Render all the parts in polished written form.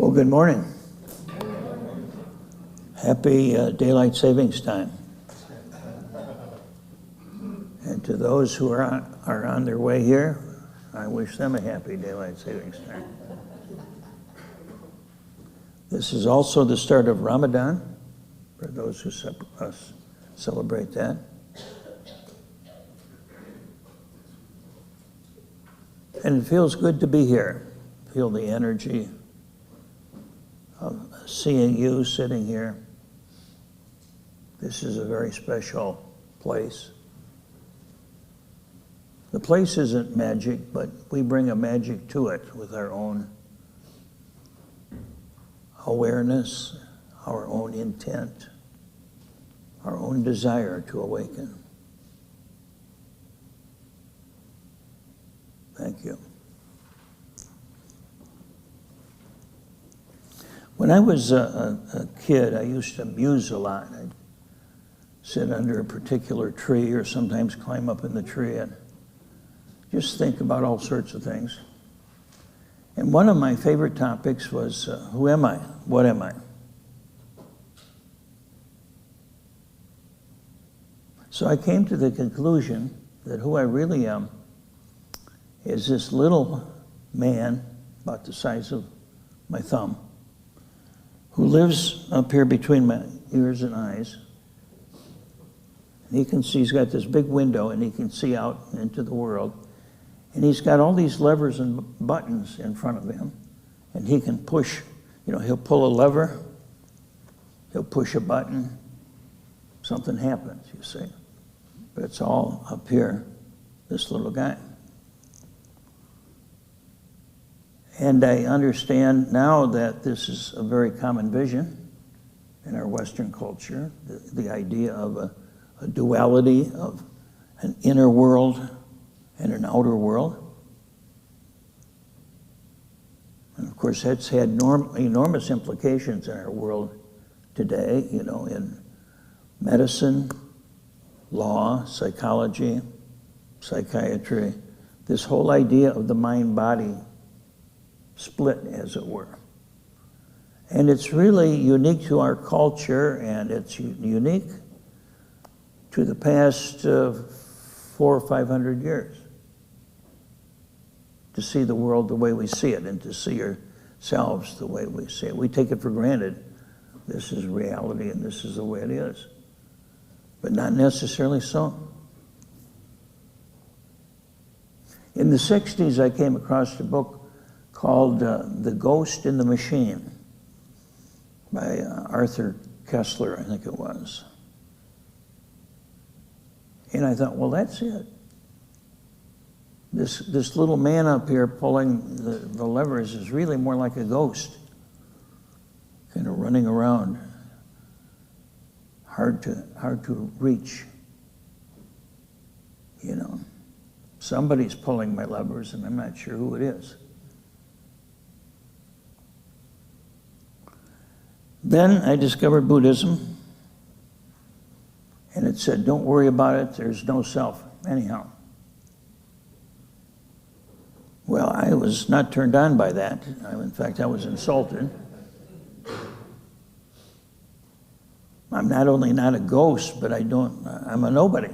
Well, good morning. Happy daylight savings time. And to those who are on their way here, I wish them a happy daylight savings time. This is also the start of Ramadan, for those who celebrate that. And it feels good to be here. Feel the energy of seeing you sitting here. This is a very special place. The place isn't magic, but we bring a magic to it with our own awareness, our own intent, our own desire to awaken. Thank you. When I was a kid, I used to muse a lot. I'd sit under a particular tree or sometimes climb up in the tree and just think about all sorts of things. And one of my favorite topics was, who am I? What am I? So I came to the conclusion that who I really am is this little man, about the size of my thumb, who lives up here between my ears and eyes. And he can see, he's got this big window and he can see out into the world. And he's got all these levers and buttons in front of him. And he can push, he'll pull a lever, he'll push a button, something happens, you see. But it's all up here, this little guy. And I understand now that this is a very common vision in our Western culture, the idea of a duality of an inner world and an outer world. And of course, that's had enormous implications in our world today, in medicine, law, psychology, psychiatry, this whole idea of the mind-body split, as it were. And it's really unique to our culture, and it's unique to the past 400 or 500 years, to see the world the way we see it and to see ourselves the way we see it. We take it for granted. This is reality and this is the way it is. But not necessarily so. In the 60s, I came across a book called The Ghost in the Machine by Arthur Kessler, I think it was. And I thought, well, that's it. This little man up here pulling the levers is really more like a ghost, kind of running around, hard to reach. Somebody's pulling my levers, and I'm not sure who it is. Then I discovered Buddhism, and it said, don't worry about it, there's no self, anyhow. Well, I was not turned on by that. In fact, I was insulted. I'm not only not a ghost, but I'm a nobody.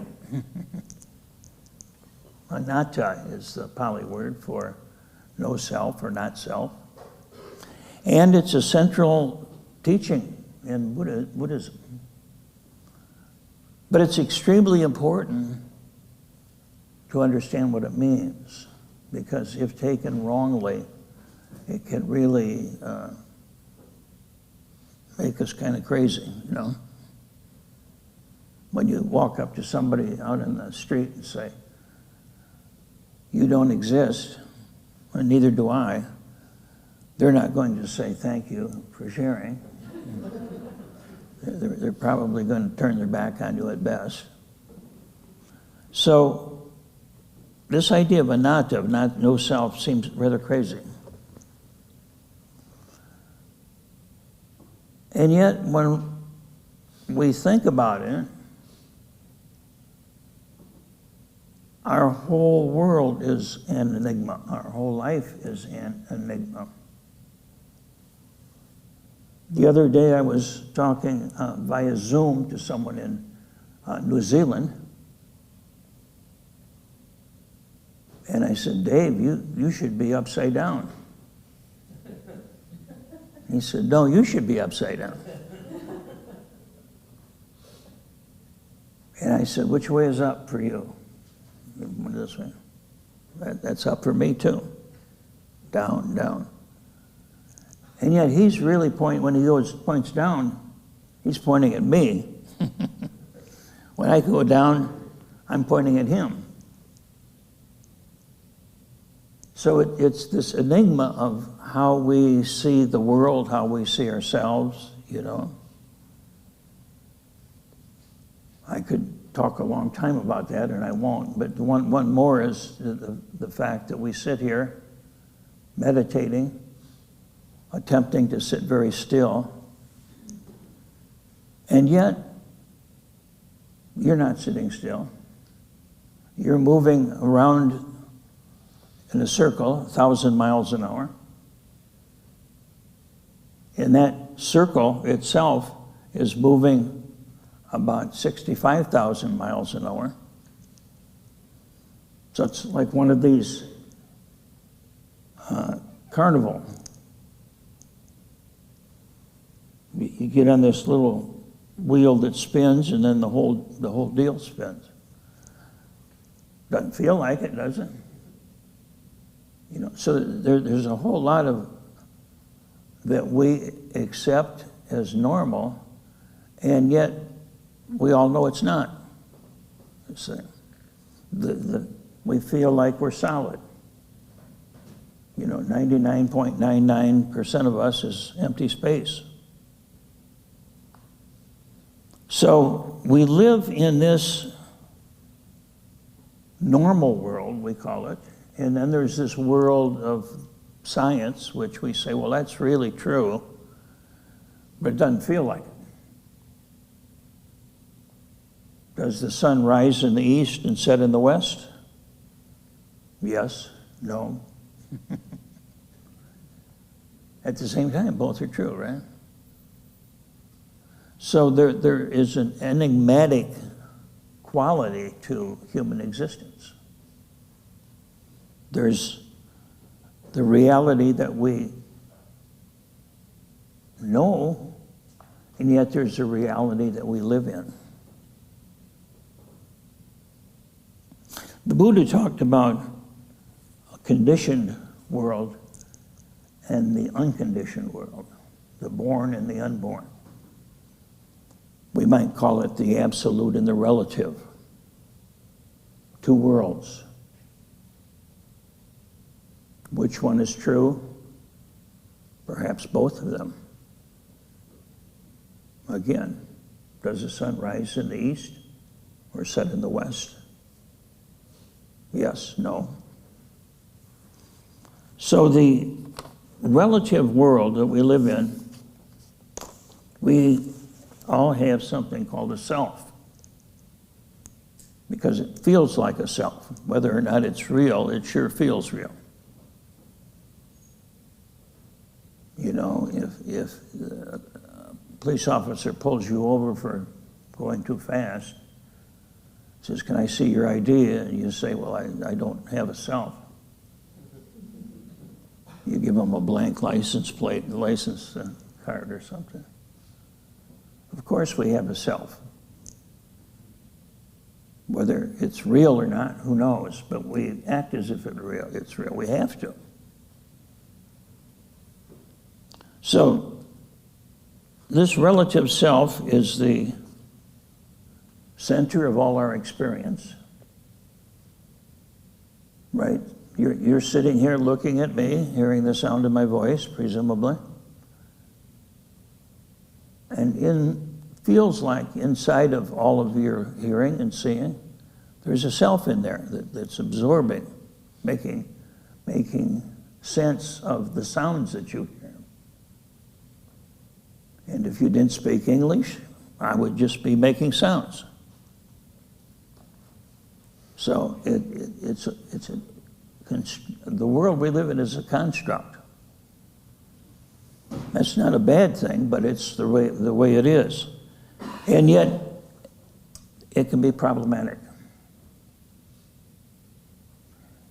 Anatta is the Pali word for no self or not self. And it's a central teaching in Buddhism. But it's extremely important to understand what it means, because if taken wrongly, it can really make us kind of crazy, When you walk up to somebody out in the street and say, you don't exist, and neither do I, they're not going to say thank you for sharing. They're probably going to turn their back on you at best. So this idea of anatta, of no self, seems rather crazy. And yet, when we think about it, our whole world is an enigma. Our whole life is an enigma. The other day I was talking via Zoom to someone in New Zealand. And I said, Dave, you should be upside down. He said, no, you should be upside down. And I said, which way is up for you? This way. That's up for me too. Down, down. And yet he's really pointing, when he points down, he's pointing at me. When I go down, I'm pointing at him. So it's this enigma of how we see the world, how we see ourselves, you know. I could talk a long time about that, and I won't. But one more is the fact that we sit here meditating, attempting to sit very still, and yet you're not sitting still. You're moving around in a circle, 1,000 miles an hour. And that circle itself is moving about 65,000 miles an hour. So it's like one of these carnival. You get on this little wheel that spins, and then the whole deal spins. Doesn't feel like it, does it? You know, so there's a whole lot of that we accept as normal, and yet we all know it's not. We feel like we're solid. You know, 99.99% of us is empty space. So we live in this normal world, we call it, and then there's this world of science, which we say, well, that's really true, but it doesn't feel like it. Does the sun rise in the east and set in the west? Yes, no. At the same time, both are true, right? So there is an enigmatic quality to human existence. There's the reality that we know, and yet there's a reality that we live in. The Buddha talked about a conditioned world and the unconditioned world, the born and the unborn. We might call it the absolute and the relative. Two worlds. Which one is true? Perhaps both of them. Again, does the sun rise in the east or set in the west? Yes, no. So the relative world that we live in, we all have something called a self, because it feels like a self. Whether or not it's real, it sure feels real. You know, if a police officer pulls you over for going too fast, says, can I see your ID? And you say, well, I don't have a self. You give them a blank license plate, license card or something. Of course we have a self. Whether it's real or not, who knows? But we act as if it's real. We have to. So this relative self is the center of all our experience, right? You're sitting here looking at me, hearing the sound of my voice, presumably. And feels like inside of all of your hearing and seeing, there's a self in there that's absorbing, making sense of the sounds that you hear. And if you didn't speak English, I would just be making sounds. So the world we live in is a construct. That's not a bad thing, but it's the way it is. And yet, it can be problematic.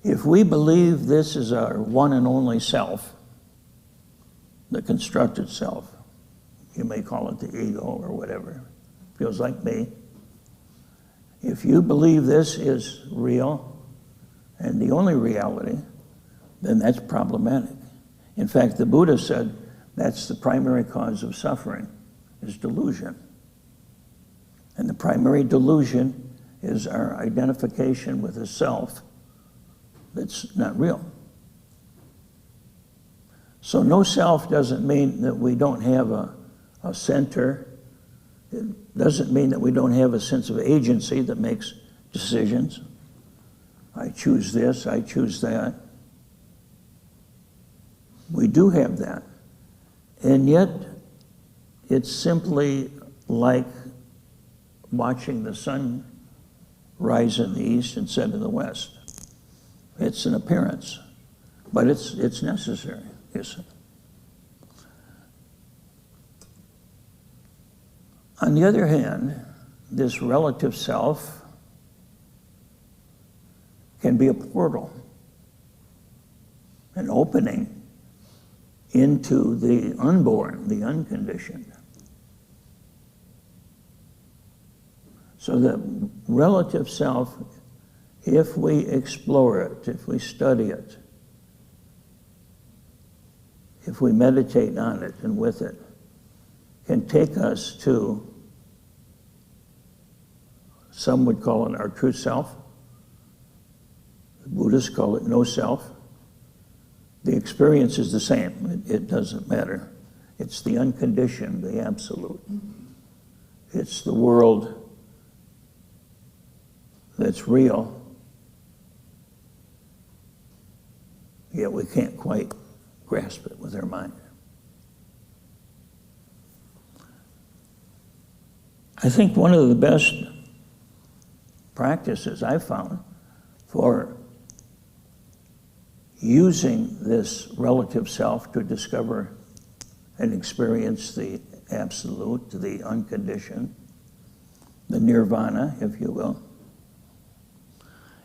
If we believe this is our one and only self, the constructed self, you may call it the ego or whatever, feels like me. If you believe this is real and the only reality, then that's problematic. In fact, the Buddha said that's the primary cause of suffering, is delusion. And the primary delusion is our identification with a self that's not real. So no self doesn't mean that we don't have a center. It doesn't mean that we don't have a sense of agency that makes decisions. I choose this, I choose that. We do have that. And yet, it's simply like watching the sun rise in the east and set in the west. It's an appearance, but it's necessary, isn't it? On the other hand, this relative self can be a portal, an opening into the unborn, the unconditioned. So the relative self, if we explore it, if we study it, if we meditate on it and with it, can take us to, some would call it our true self. The Buddhists call it no self. The experience is the same. It doesn't matter. It's the unconditioned, the absolute. It's the world that's real, yet we can't quite grasp it with our mind. I think one of the best practices I've found for using this relative self to discover and experience the absolute, the unconditioned, the nirvana, if you will,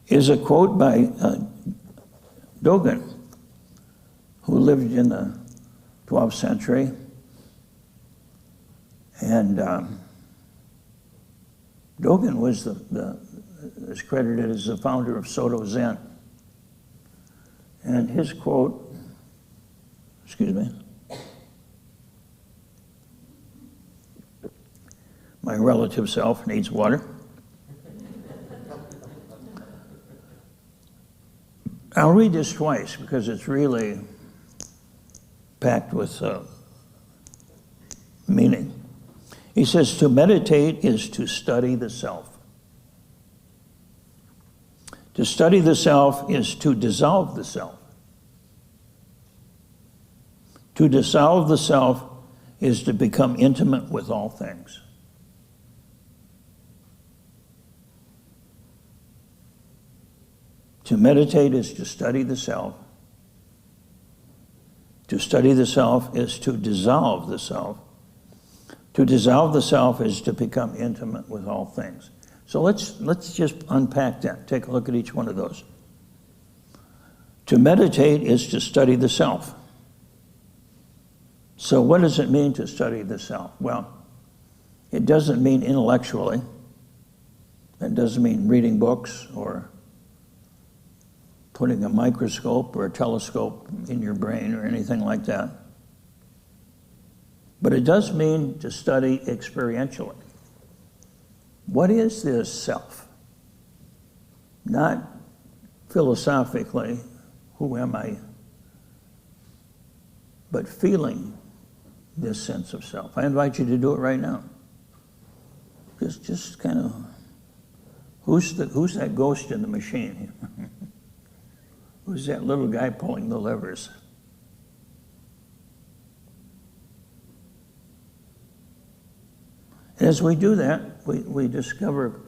is a quote by Dogen, who lived in the 12th century. And Dogen was is credited as the founder of Soto Zen. And his quote, excuse me, my relative self needs water. I'll read this twice because it's really packed with meaning. He says, to meditate is to study the self. To study the self is to dissolve the self. To dissolve the self is to become intimate with all things. To meditate is to study the self. To study the self is to dissolve the self. To dissolve the self is to become intimate with all things. So let's just unpack that. Take a look at each one of those. To meditate is to study the self. So what does it mean to study the self? Well, it doesn't mean intellectually. It doesn't mean reading books or putting a microscope or a telescope in your brain or anything like that. But it does mean to study experientially. What is this self? Not philosophically, who am I? But feeling this sense of self. I invite you to do it right now. Just kind of, who's that ghost in the machine? Who's that little guy pulling the levers? And as we do that, we discover,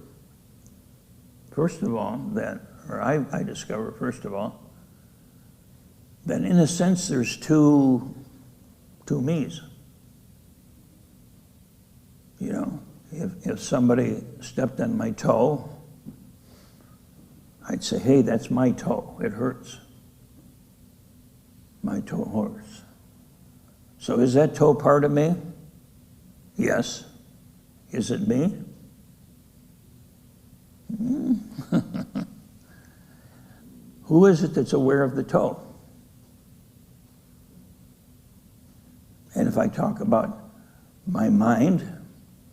first of all, that, or I discover, first of all, that in a sense there's two two me's. You know, if somebody stepped on my toe, I'd say, hey, that's my toe. It hurts. My toe hurts. So is that toe part of me? Yes. Is it me? Who is it that's aware of the toe? And if I talk about my mind,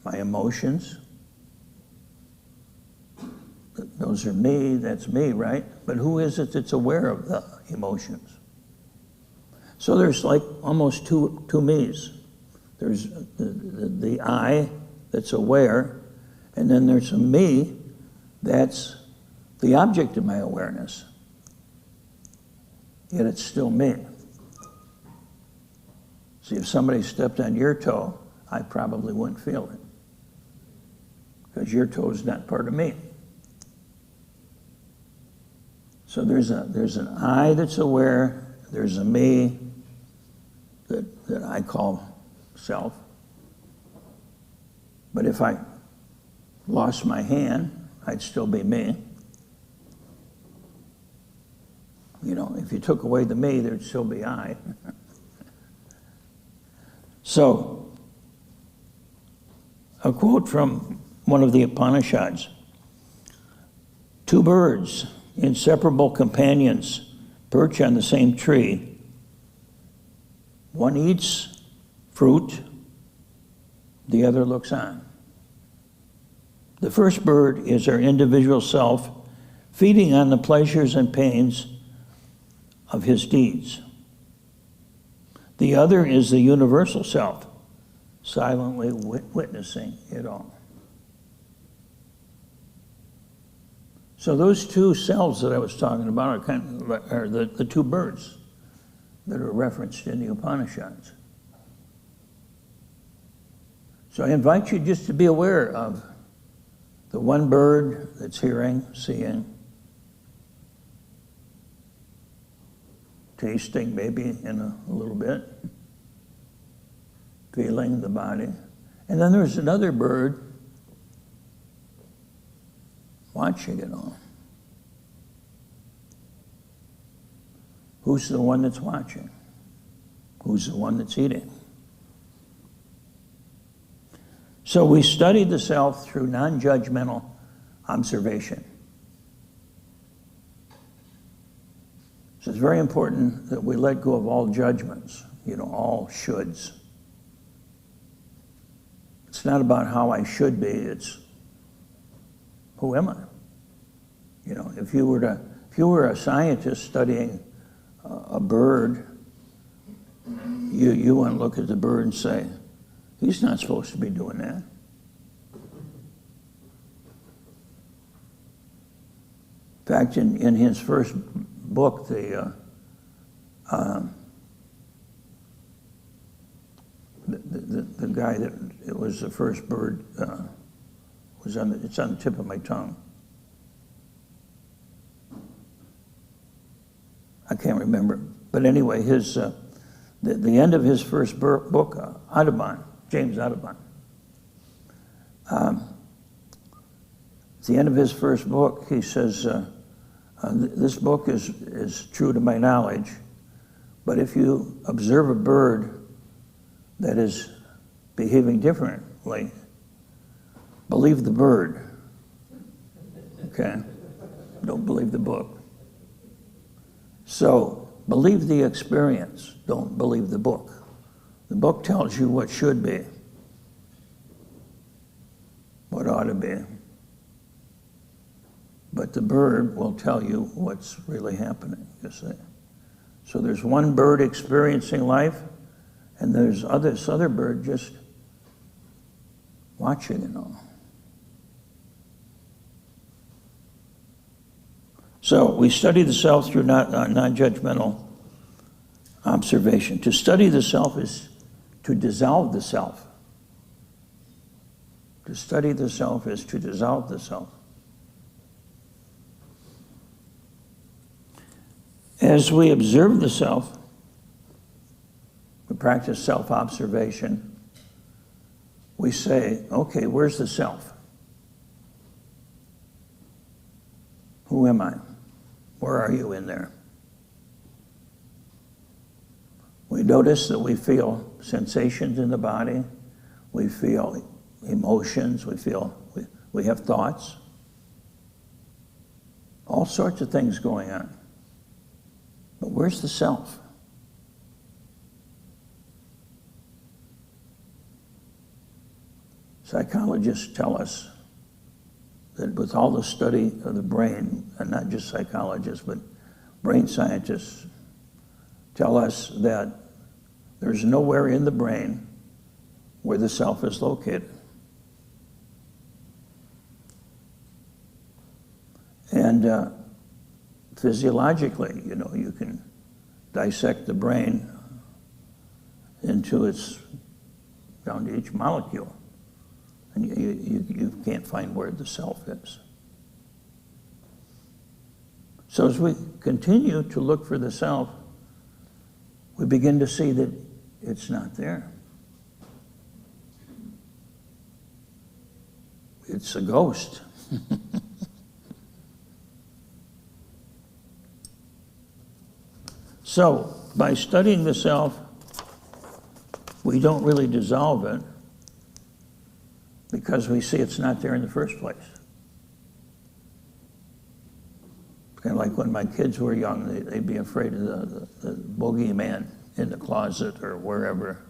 my emotions, those are me, that's me, right? But who is it that's aware of the emotions? So there's like almost two me's. There's the I that's aware, and then there's a me that's the object of my awareness. Yet it's still me. See, if somebody stepped on your toe, I probably wouldn't feel it, because your toe is not part of me. So there's an I that's aware, there's a me that I call self. But if I lost my hand, I'd still be me. You know, if you took away the me, there'd still be I. So, a quote from one of the Upanishads. Two birds, inseparable companions, perch on the same tree. One eats fruit, the other looks on. The first bird is our individual self, feeding on the pleasures and pains of his deeds. The other is the universal self, silently witnessing it all. So those two selves that I was talking about are the two birds that are referenced in the Upanishads. So I invite you just to be aware of the one bird that's hearing, seeing, tasting maybe in a little bit, feeling the body. And then there's another bird watching it all. Who's the one that's watching? Who's the one that's eating? So we study the self through non-judgmental observation. So it's very important that we let go of all judgments, all shoulds. It's not about how I should be, it's who am I? If you were a scientist studying a bird, you want to look at the bird and say, he's not supposed to be doing that. In fact, in his first book, the guy that it was the first bird it's on the tip of my tongue. I can't remember, but anyway, the end of his first book, Audubon, James Audubon. At the end of his first book, he says, this book is true to my knowledge, but if you observe a bird that is behaving differently, believe the bird, okay? Don't believe the book. So, believe the experience, don't believe the book. The book tells you what should be, what ought to be. But the bird will tell you what's really happening, you see. So there's one bird experiencing life, and there's this other bird just watching it all. So we study the self through non-judgmental observation. To study the self is to dissolve the self. To study the self is to dissolve the self. As we observe the self, we practice self-observation, we say, okay, where's the self? Who am I? Where are you in there? We notice that we feel sensations in the body, we feel emotions, we have thoughts, all sorts of things going on. But where's the self? Psychologists tell us that with all the study of the brain, and not just psychologists, but brain scientists tell us that there's nowhere in the brain where the self is located. And physiologically, you can dissect the brain into down to each molecule. And you can't find where the self is. So as we continue to look for the self, we begin to see that it's not there. It's a ghost. So, by studying the self, we don't really dissolve it because we see it's not there in the first place. It's kind of like when my kids were young, they'd be afraid of the boogeyman in the closet or wherever.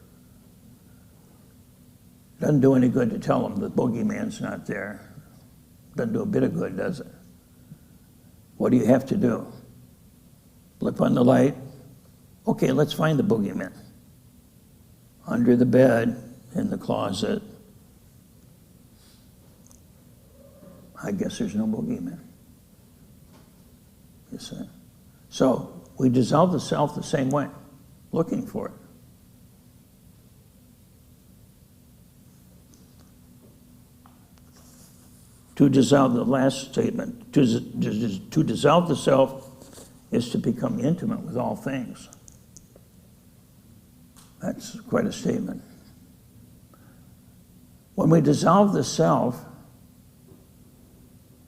Doesn't do any good to tell them the boogeyman's not there. Doesn't do a bit of good, does it? What do you have to do? Flip on the light. Okay, let's find the boogeyman. Under the bed, in the closet. I guess there's no boogeyman. You see? So we dissolve the self the same way, looking for it. To dissolve the last statement, to dissolve the self is to become intimate with all things. That's quite a statement. When we dissolve the self,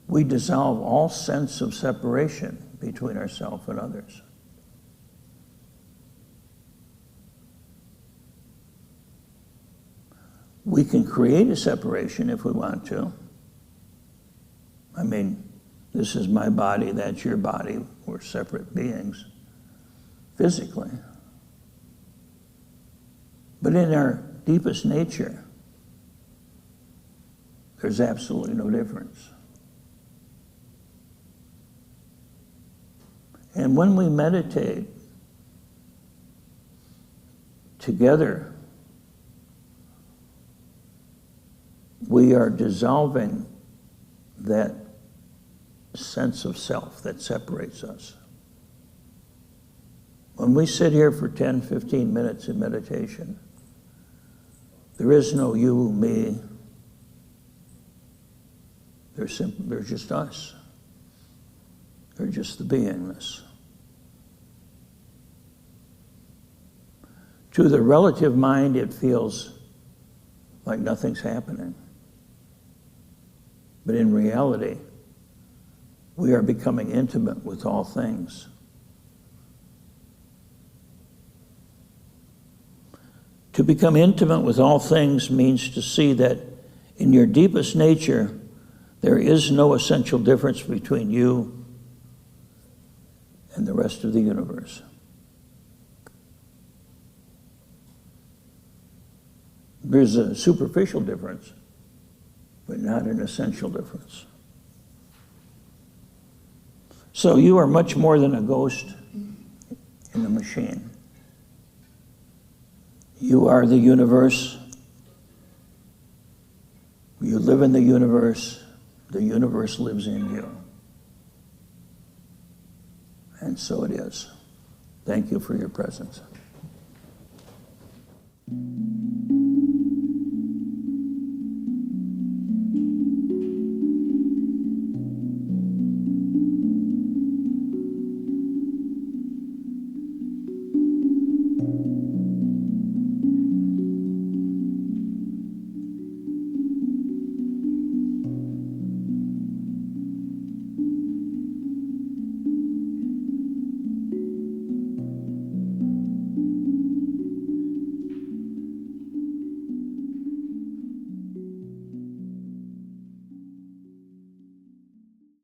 we dissolve all sense of separation between ourselves and others. We can create a separation if we want to. I mean, this is my body, that's your body. We're separate beings, physically. But in our deepest nature, there's absolutely no difference. And when we meditate together, we are dissolving that sense of self that separates us. When we sit here for 10, 15 minutes in meditation, there is no you, me. There's just us. There's just the beingness. To the relative mind, it feels like nothing's happening. But in reality, we are becoming intimate with all things. To become intimate with all things means to see that in your deepest nature, there is no essential difference between you and the rest of the universe. There's a superficial difference, but not an essential difference. So you are much more than a ghost in a machine. You are the universe. You live in the universe lives in you. And so it is. Thank you for your presence.